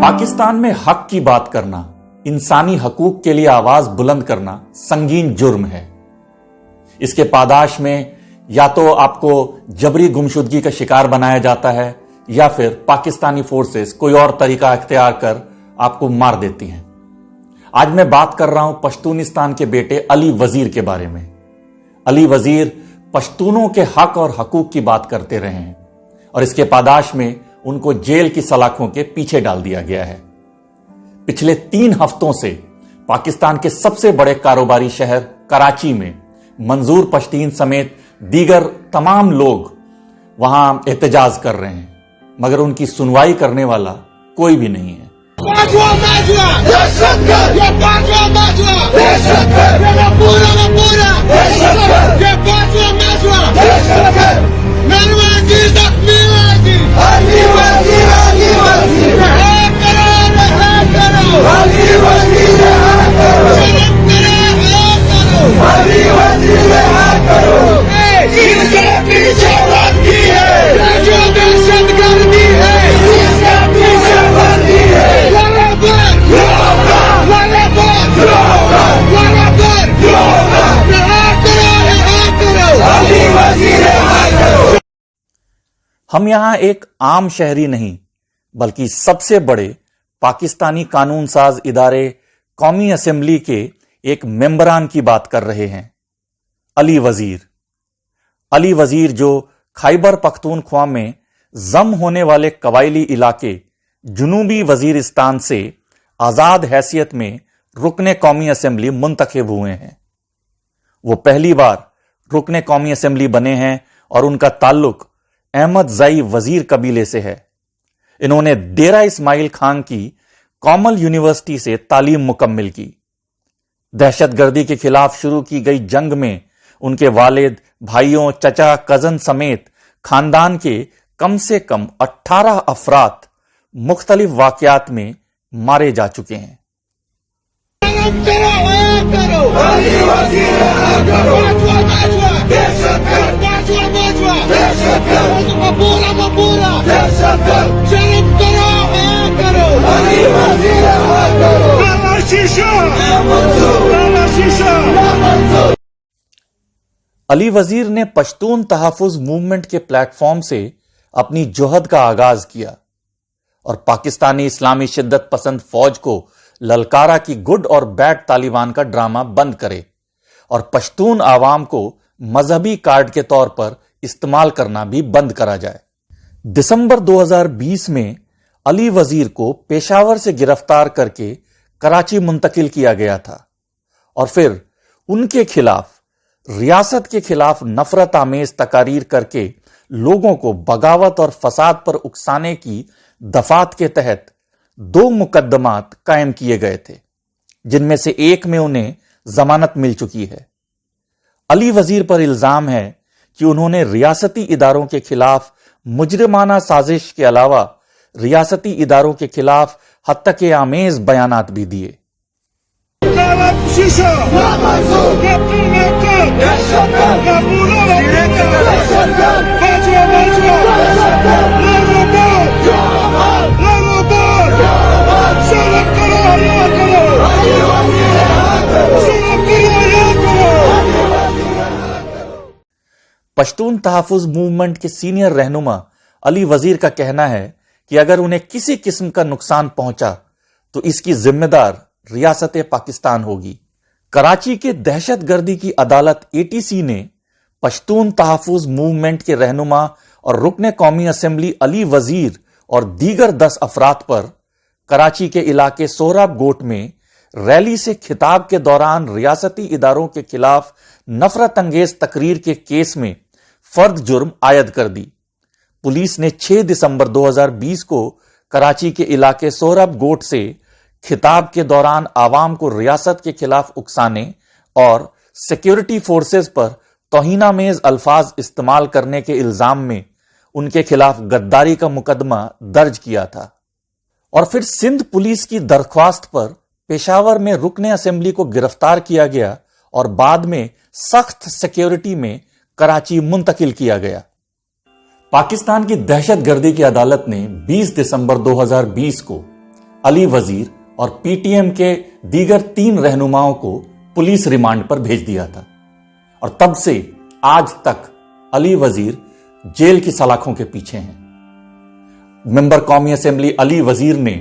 पाकिस्तान में हक की बात करना, इंसानी हकूक के लिए आवाज बुलंद करना संगीन जुर्म है। इसके पादाश में या तो आपको जबरी गुमशुदगी का शिकार बनाया जाता है या फिर पाकिस्तानी फोर्सेस कोई और तरीका इख्तियार कर आपको मार देती हैं। आज मैं बात कर रहा हूं पश्तूनिस्तान के बेटे अली वजीर के बारे में। अली वजीर पश्तूनों के हक और हकूक की बात करते रहे हैं और इसके पादाश में उनको जेल की सलाखों के पीछे डाल दिया गया है। पिछले 3 हफ्तों से पाकिस्तान के सबसे बड़े कारोबारी शहर कराची में मंजूर पश्तीन समेत दीगर तमाम लोग वहां एहतजाज कर रहे हैं, मगर उनकी सुनवाई करने वाला कोई भी नहीं है। हम यहां एक आम शहरी नहीं बल्कि सबसे बड़े पाकिस्तानी कानून साज इदारे कौमी असेंबली के एक मेंबरान की बात कर रहे हैं, अली वजीर। अली वजीर जो खैबर पख्तूनख्वा में जम होने वाले कबायली इलाके जुनूबी वजीरिस्तान से आजाद हैसियत में रुकने कौमी असेंबली मुंतखब हुए हैं। वो पहली बार रुकने कौमी असेंबली बने हैं और उनका ताल्लुक अहमद ज़ई वजीर कबीले से है। इन्होंने डेरा इस्माइल खान की कॉमल यूनिवर्सिटी से तालीम मुकम्मिल की। दहशतगर्दी के खिलाफ शुरू की गई जंग में उनके वालिद, भाइयों, चचा, कजन समेत खानदान के कम से कम 18 अफराद मुख्तलिफ वाकयात में मारे जा चुके हैं। अली वजीर ने पश्तून तहफ़्फ़ुज़ मूवमेंट के प्लेटफॉर्म से अपनी जोहद का आगाज किया और पाकिस्तानी इस्लामी शिद्दत पसंद फौज को ललकारा कि गुड और बैड तालिबान का ड्रामा बंद करे और पश्तून आवाम को मजहबी कार्ड के तौर पर इस्तेमाल करना भी बंद करा जाए। दिसंबर 2020 में अली वजीर को पेशावर से गिरफ्तार करके कराची मुंतकिल किया गया था और फिर उनके खिलाफ रियासत के खिलाफ नफरत आमेज तकारीर करके लोगों को बगावत और फसाद पर उकसाने की दफात के तहत 2 मुकदमात कायम किए गए थे, जिनमें से एक में उन्हें जमानत मिल चुकी है। अली वजीर पर इल्जाम है कि उन्होंने रियासती इदारों के खिलाफ मुजरिमाना साजिश के अलावा रियासती इदारों के खिलाफ हत्या आमेज बयानात भी दिए। पश्तून तहफ़्फ़ुज़ मूवमेंट के सीनियर रहनुमा अली वजीर का कहना है कि अगर उन्हें किसी किस्म का नुकसान पहुंचा तो इसकी जिम्मेदार रियासत पाकिस्तान होगी। कराची के दहशतगर्दी की अदालत एटीसी ने पश्तून तहफ़्फ़ुज़ मूवमेंट के रहनुमा और रुकने कौमी असेंबली अली वजीर और दीगर 10 अफराद पर कराची के इलाके सोहराब गोट में रैली से खिताब के दौरान रियासती इदारों के खिलाफ नफरत अंगेज तकरीर के केस में फर्द जुर्म आयद कर दी। पुलिस ने 6 दिसंबर 2020 को कराची के इलाके सोहराब गोट से खिताब के दौरान आवाम को रियासत के खिलाफ उकसाने और सिक्योरिटी फोर्सेस पर तौहीनामेज अल्फाज इस्तेमाल करने के इल्जाम में उनके खिलाफ गद्दारी का मुकदमा दर्ज किया था और फिर सिंध पुलिस की दरख्वास्त पर पेशावर में रुकने असेंबली को गिरफ्तार किया गया और बाद में सख्त सिक्योरिटी में कराची मुंतकिल किया गया। पाकिस्तान की दहशतगर्दी की अदालत ने 20 दिसंबर 2020 को अली वजीर और पीटीएम के दीगर 3 रहनुमाओं को पुलिस रिमांड पर भेज दिया था और तब से आज तक अली वजीर जेल की सलाखों के पीछे हैं। मेंबर कौमी असेंबली अली वजीर ने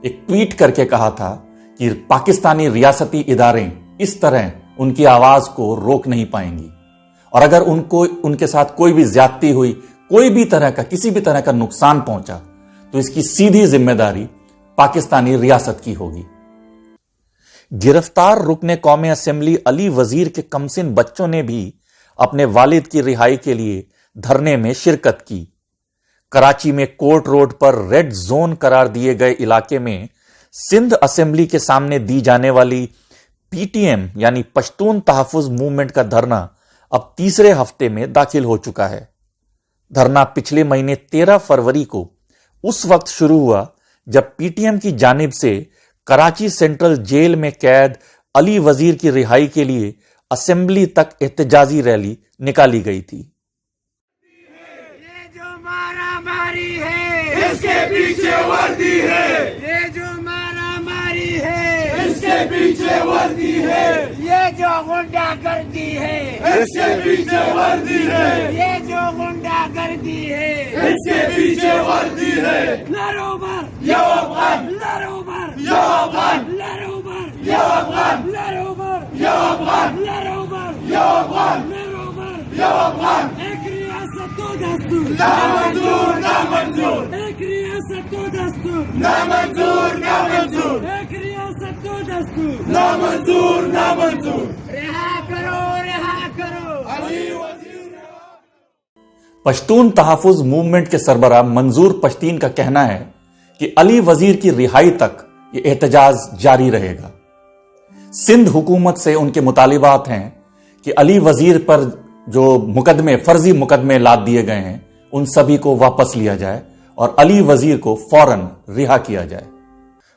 एक ट्वीट करके कहा था कि पाकिस्तानी रियासती इदारे इस तरह उनकी आवाज को रोक नहीं पाएंगी और अगर उनके साथ कोई भी ज्यादती हुई, कोई भी तरह का किसी भी तरह का नुकसान पहुंचा तो इसकी सीधी जिम्मेदारी पाकिस्तानी रियासत की होगी। गिरफ्तार रुकने कौमी असेंबली अली वजीर के कमसिन बच्चों ने भी अपने वालिद की रिहाई के लिए धरने में शिरकत की। कराची में कोर्ट रोड पर रेड जोन करार दिए गए इलाके में सिंध असेंबली के सामने दी जाने वाली पीटीएम यानी पश्तून तहफ़्फ़ुज़ मूवमेंट का धरना अब तीसरे हफ्ते में दाखिल हो चुका है। धरना पिछले महीने 13 फरवरी को उस वक्त शुरू हुआ जब पीटीएम की जानिब से कराची सेंट्रल जेल में कैद अली वजीर की रिहाई के लिए असेंबली तक एहतजाजी रैली निकाली गई थी। ये जो मारामारी है इसके पीछे वर्दी है, ये जो मारामारी है इसके पीछे वर्दी है, ये जो गुंडागर्दी है इसके पीछे वर्दी है, ये जो गुंडागर्दी है इसके पीछे वर्दी है। लरोबर या अफगान, लरोबर या अफगान, लरोबर या अफगान, लरोबर या अफगान, लरोबर या अफगान, लरोबर या अफगान। एक रियासत दो दस्तूर, ना मंजूर ना मंजूर। एक रियासत दो दस्तूर, ना मंजूर ना मंजूर। एक रियासत दो दस्तूर, ना मंजूर ना मंजूर। रिहा करो अली वजीर। पश्तून तहफ़्फ़ुज़ मूवमेंट के सरबराह मंजूर पश्तीन का कहना है कि अली वजीर की रिहाई तक ये एहतजाज जारी रहेगा। सिंध हुकूमत से उनके मुतालिबात हैं कि अली वजीर पर जो फर्जी मुकदमे लाद दिए गए हैं उन सभी को वापस लिया जाए और अली वजीर को फौरन रिहा किया जाए।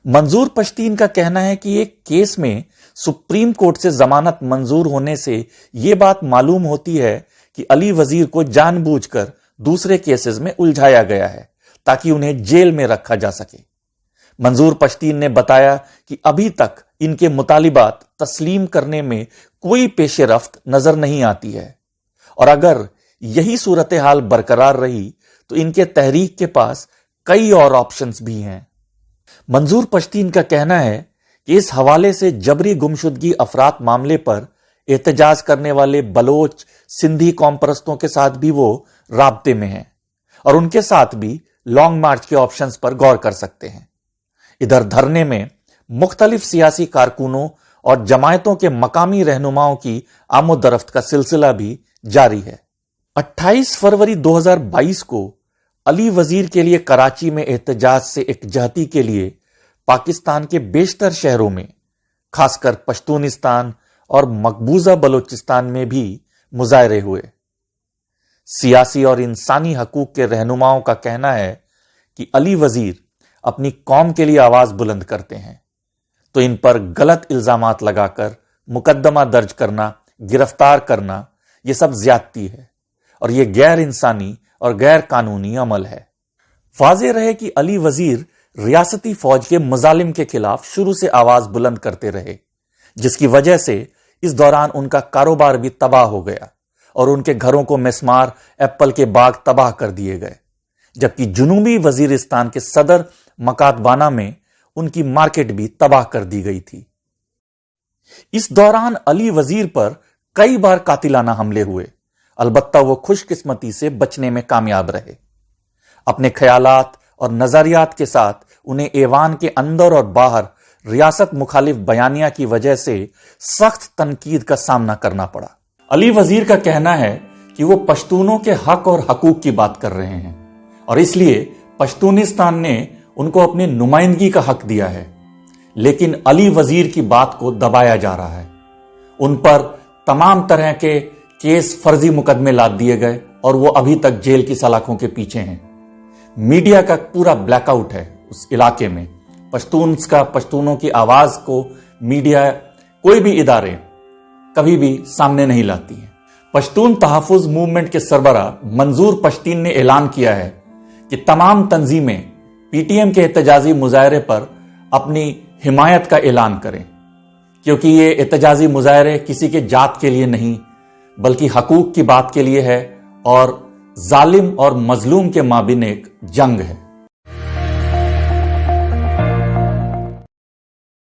मंजूर पश्तीन का कहना है कि एक केस में सुप्रीम कोर्ट से जमानत मंजूर होने से यह बात मालूम होती है कि अली वजीर को जानबूझकर दूसरे केसेस में उलझाया गया है ताकि उन्हें जेल में रखा जा सके। मंजूर पश्तीन ने बताया कि अभी तक इनके मुतालिबात तस्लीम करने में कोई पेशरफ्त नजर नहीं आती है और अगर यही सूरत हाल बरकरार रही तो इनके तहरीक के पास कई और ऑप्शंस भी हैं। मंजूर पश्तीन का कहना है कि इस हवाले से जबरी गुमशुदगी अफरात मामले पर एहतजाज करने वाले बलोच सिंधी कौम परस्तों के साथ भी वो राब्ते में हैं और उनके साथ भी लॉन्ग मार्च के ऑप्शंस पर गौर कर सकते हैं। इधर धरने में मुख्तलिफ सियासी कारकुनों और जमायतों के मकामी रहनुमाओं की आमोदरफ्त का सिलसिला भी जारी है। 28 फरवरी 2022 को अली वजीर के लिए कराची में एहतजाज से एकजहती के लिए पाकिस्तान के बेशतर शहरों में खासकर पश्तूनिस्तान और मकबूजा बलोचिस्तान में भी मुजाहरे हुए। सियासी और इंसानी हकूक के रहनुमाओं का कहना है कि अली वजीर अपनी कौम के लिए आवाज बुलंद करते हैं तो इन पर गलत इल्जामात लगाकर मुकदमा दर्ज करना, गिरफ्तार करना यह सब ज्यादती है और यह गैर इंसानी और गैर कानूनी अमल है। वाज़ेह रहे कि अली वजीर रियासती फौज के मजालिम के खिलाफ शुरू से आवाज बुलंद करते रहे, जिसकी वजह से इस दौरान उनका कारोबार भी तबाह हो गया और उनके घरों को मिसमार, एप्पल के बाग तबाह कर दिए गए, जबकि जुनूबी वजीरिस्तान के सदर मकातबाना में उनकी मार्केट भी तबाह कर दी गई थी। इस दौरान अली वजीर पर कई बार कातिलाना हमले हुए, अलबत्ता वो खुशकिस्मती से बचने में कामयाब रहे। अपने ख्यालात और नजरियात के साथ उन्हें ऐवान के अंदर और बाहर रियासत मुखालिफ बयानिया की वजह से सख्त तनकीद का सामना करना पड़ा। अली वजीर का कहना है कि वो पश्तूनों के हक और हकूक की बात कर रहे हैं और इसलिए पश्तूनिस्तान ने उनको अपनी नुमाइंदगी का हक दिया है, लेकिन अली वजीर की बात को दबाया जा रहा है। उन पर तमाम तरह के केस, फर्जी मुकदमे लाद दिए गए और वो अभी तक जेल की सलाखों के पीछे हैं। मीडिया का पूरा ब्लैकआउट है उस इलाके में। पश्तूनों की आवाज को मीडिया, कोई भी इदारे कभी भी सामने नहीं लाती है। पश्तून तहफ़्फ़ुज़ मूवमेंट के सरबराह मंजूर पश्तीन ने ऐलान किया है कि तमाम तंजीमें पीटीएम के एहतजाजी मुजाहरे पर اپنی حمایت کا اعلان کریں، کیونکہ یہ احتجاجی مظاہرے کسی کے جات کے لیے نہیں بلکہ حقوق کی بات کے لیے ہے اور ظالم اور مظلوم کے مابین ایک جنگ ہے۔